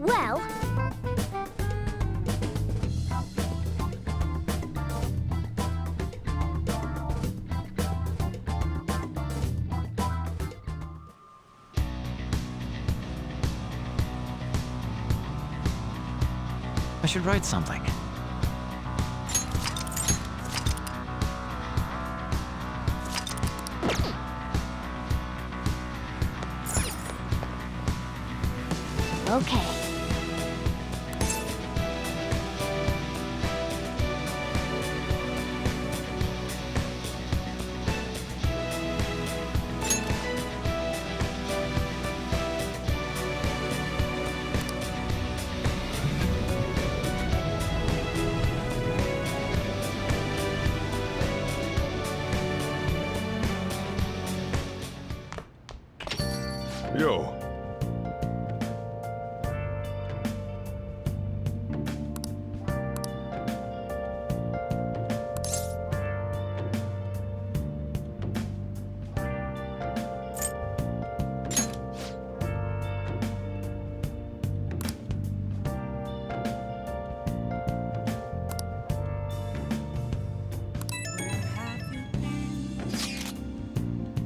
Well, I should write something. okay. Yo.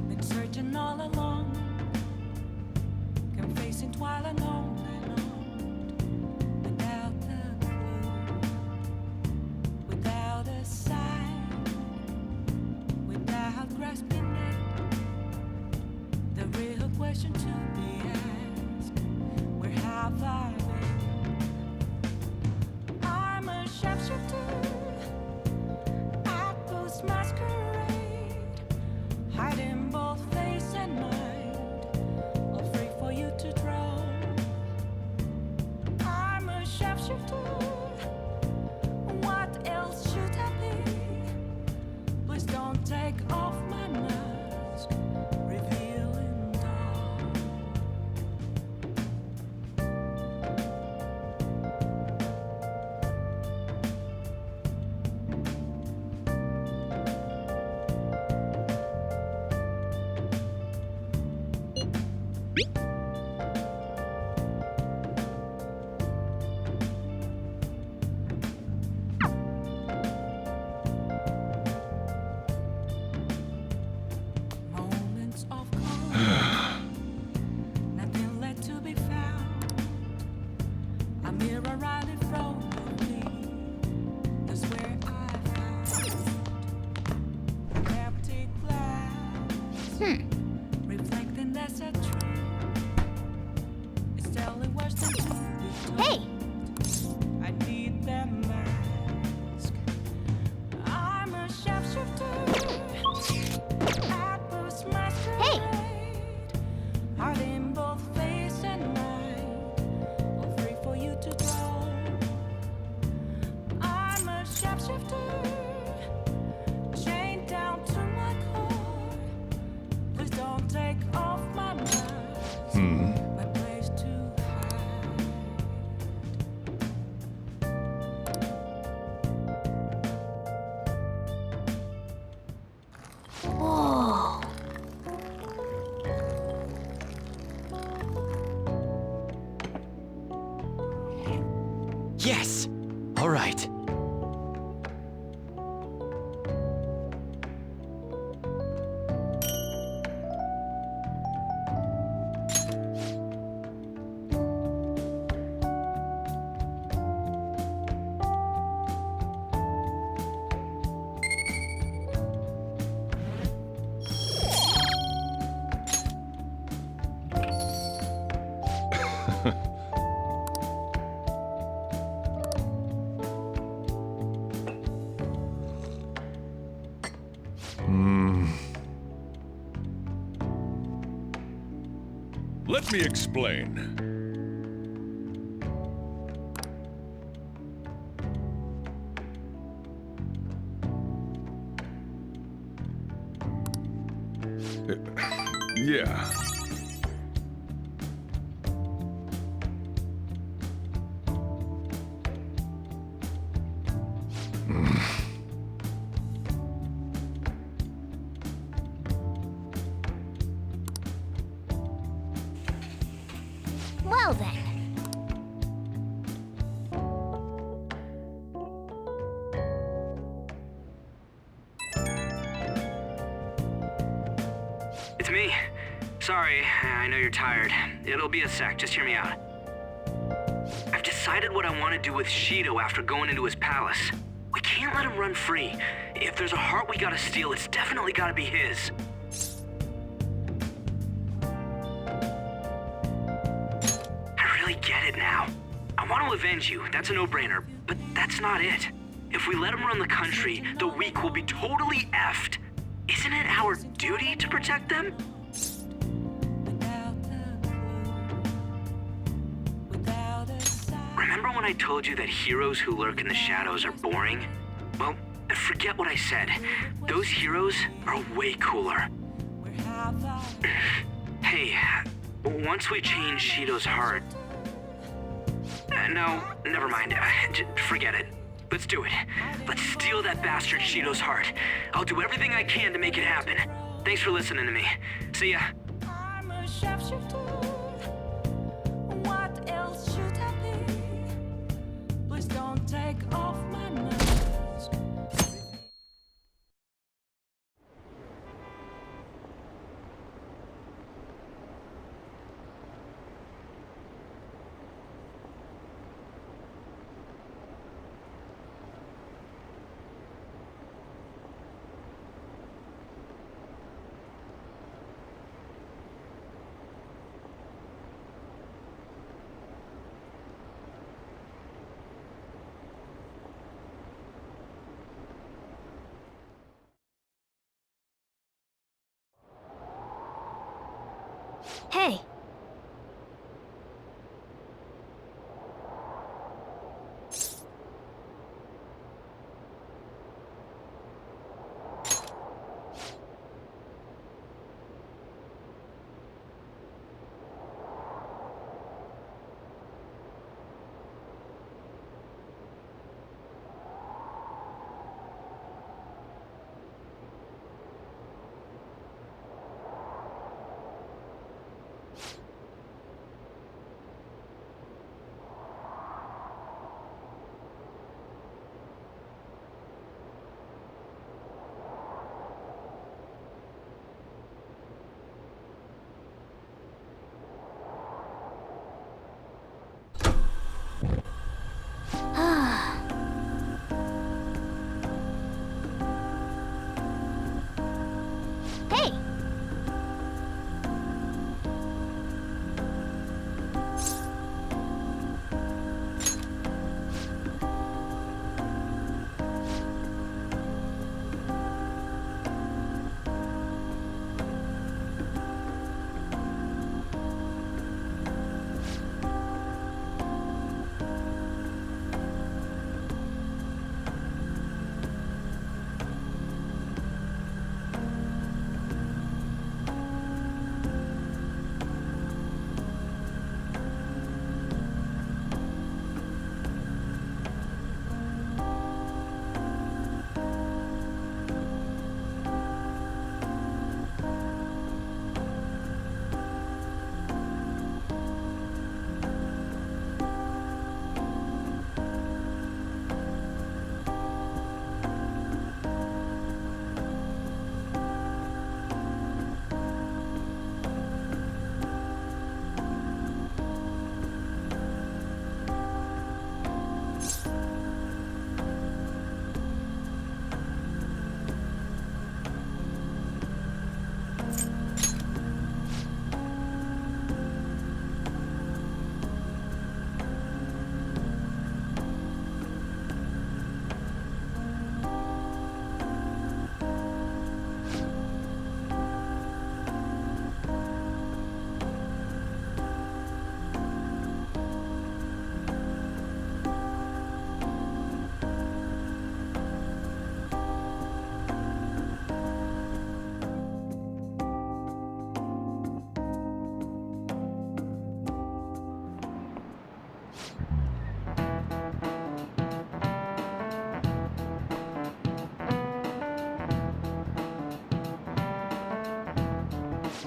Been searching all along. Moments of calm, nothing left to be found. A mirror right in front of me. That's where I found empty glass, reflecting that's a tree. It's telling words than to be told. Hey! I need that mask. I'm a sharpshooter. At first masquerade. Heart in both face and mind. All free for you to go. I'm a sharpshooter. Chained down to my core. Please don't take off my mask. My place to hide. Whoa. Yes! All right. Let me explain. Yeah. Well then. It's me. Sorry, I know you're tired. It'll be a sec, just hear me out. I've decided what I want to do with Shido after going into his palace. We can't let him run free. If there's a heart we gotta steal, it's definitely gotta be his. I really get it now. I want to avenge you, that's a no-brainer, but that's not it. If we let him run the country, the weak will be totally effed. Isn't it our duty to protect them? Remember when I told you that heroes who lurk in the shadows are boring? Well, forget what I said. Those heroes are way cooler. Hey, once we change Shido's heart... no, never mind. Forget it. Let's do it. Let's steal that bastard Shido's heart. I'll do everything I can to make it happen. Thanks for listening to me. See ya. I'm a sharpshooter. What else should I be? Please don't take off my mask. Hey.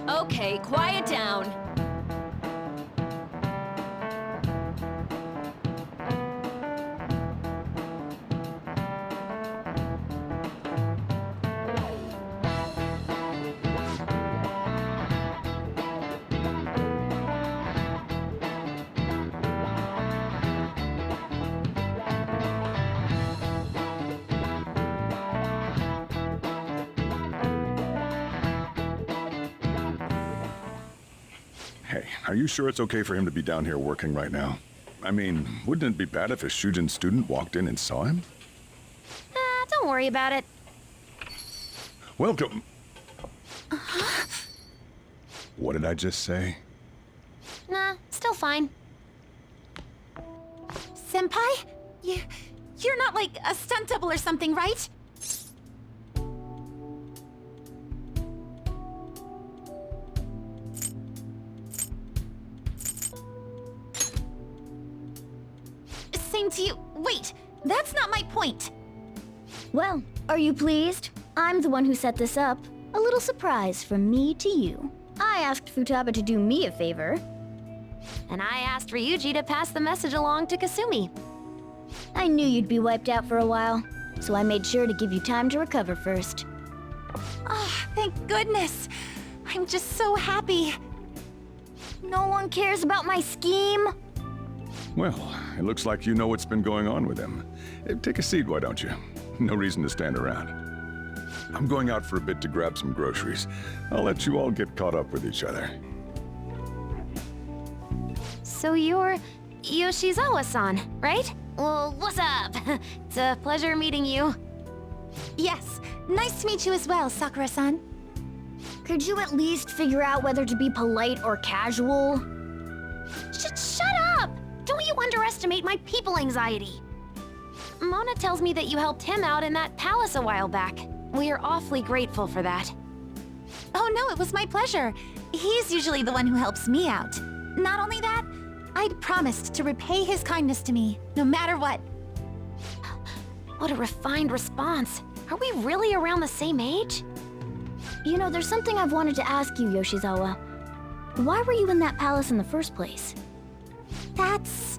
Okay, quiet down. Hey, are you sure it's okay for him to be down here working right now? I mean, wouldn't it be bad if a Shujin student walked in and saw him? Don't worry about it. Welcome. What did I just say? Nah, still fine. Senpai? You're not like a stunt double or something, right? Same to you. Wait, that's not my point. Well, are you pleased? I'm the one who set this up. A little surprise from me to you. I asked Futaba to do me a favor. And I asked Ryuji to pass the message along to Kasumi. I knew you'd be wiped out for a while, so I made sure to give you time to recover first. Oh, thank goodness. I'm just so happy. No one cares about my scheme? Well, it looks like you know what's been going on with him. Take a seat, why don't you? No reason to stand around. I'm going out for a bit to grab some groceries. I'll let you all get caught up with each other. So you're Yoshizawa-san, right? Well, what's up? It's a pleasure meeting you. Yes, nice to meet you as well, Sakura-san. Could you at least figure out whether to be polite or casual? Shut up! Don't you underestimate my people anxiety. Mona tells me that you helped him out in that palace a while back. We are awfully grateful for that. Oh no, it was my pleasure. He's usually the one who helps me out. Not only that, I'd promised to repay his kindness to me, no matter what. What a refined response. Are we really around the same age? You know, there's something I've wanted to ask you, Yoshizawa. Why were you in that palace in the first place? That's...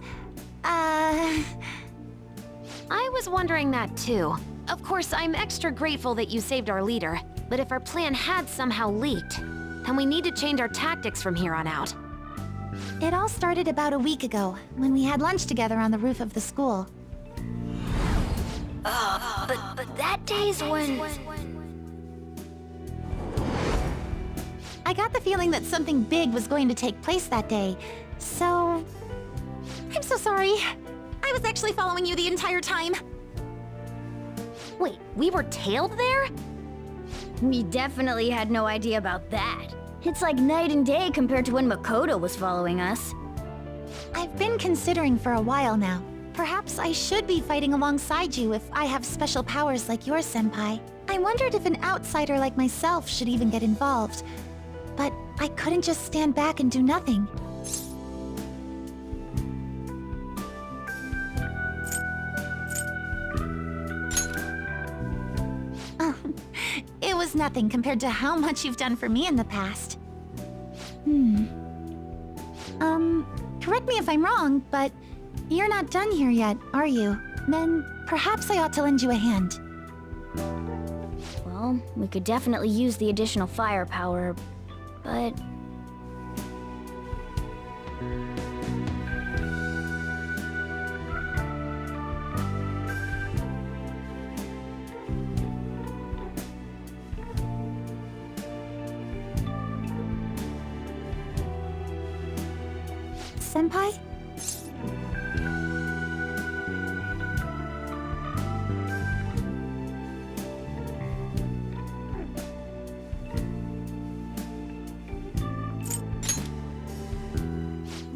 I was wondering that too. Of course, I'm extra grateful that you saved our leader, but if our plan had somehow leaked, then we need to change our tactics from here on out. It all started about a week ago, when we had lunch together on the roof of the school. But that day's when... I got the feeling that something big was going to take place that day, so... I'm so sorry. I was actually following you the entire time. Wait, we were tailed there? We definitely had no idea about that. It's like night and day compared to when Makoto was following us. I've been considering for a while now. Perhaps I should be fighting alongside you if I have special powers like yours, Senpai. I wondered if an outsider like myself should even get involved. But I couldn't just stand back and do nothing. It was nothing compared to how much you've done for me in the past. Correct me if I'm wrong, but you're not done here yet, are you? Then perhaps I ought to lend you a hand. Well, we could definitely use the additional firepower, but... Senpai?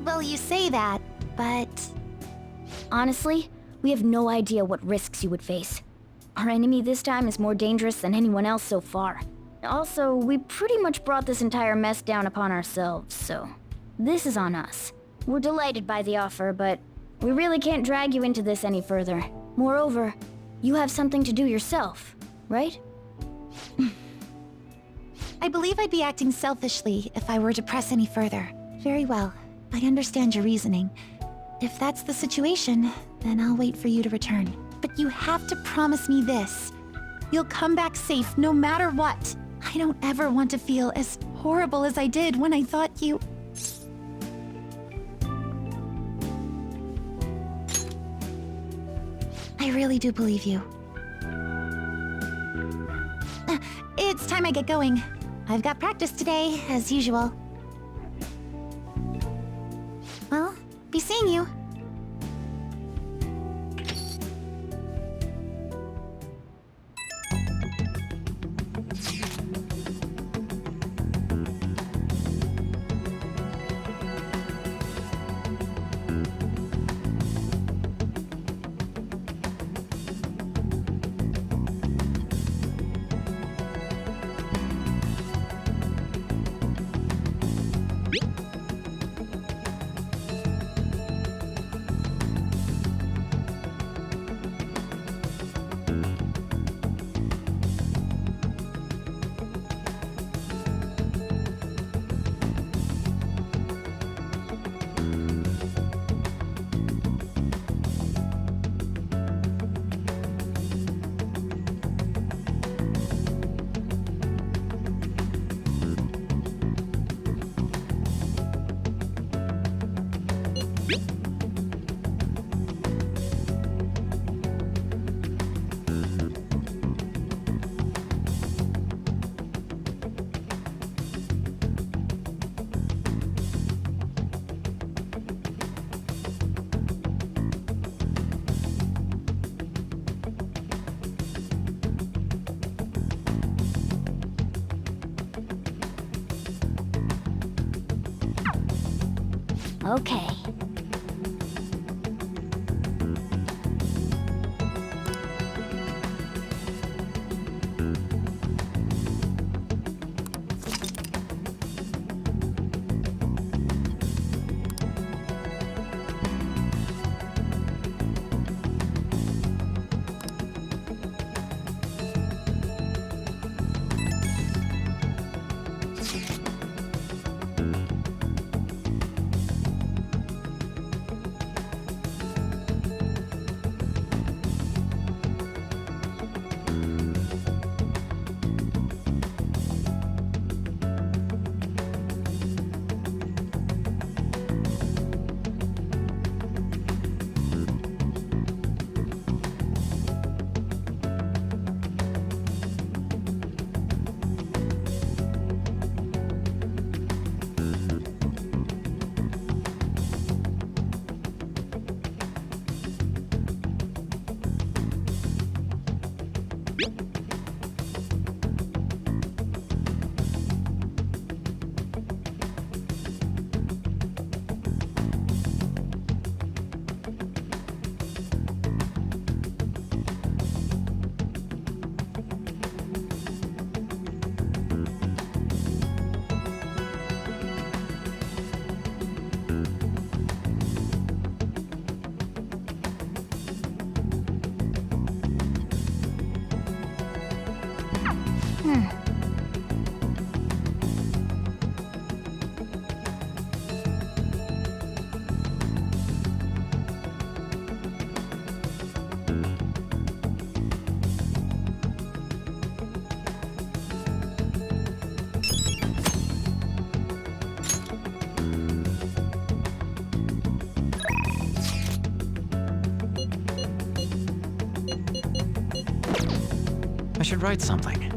Well, you say that, but... Honestly, we have no idea what risks you would face. Our enemy this time is more dangerous than anyone else so far. Also, we pretty much brought this entire mess down upon ourselves, so... This is on us. We're delighted by the offer, but we really can't drag you into this any further. Moreover, you have something to do yourself, right? I believe I'd be acting selfishly if I were to press any further. Very well. I understand your reasoning. If that's the situation, then I'll wait for you to return. But you have to promise me this. You'll come back safe no matter what. I don't ever want to feel as horrible as I did when I thought you... I really do believe you. It's time I get going. I've got practice today, as usual. Well, be seeing you. Okay. I should write something.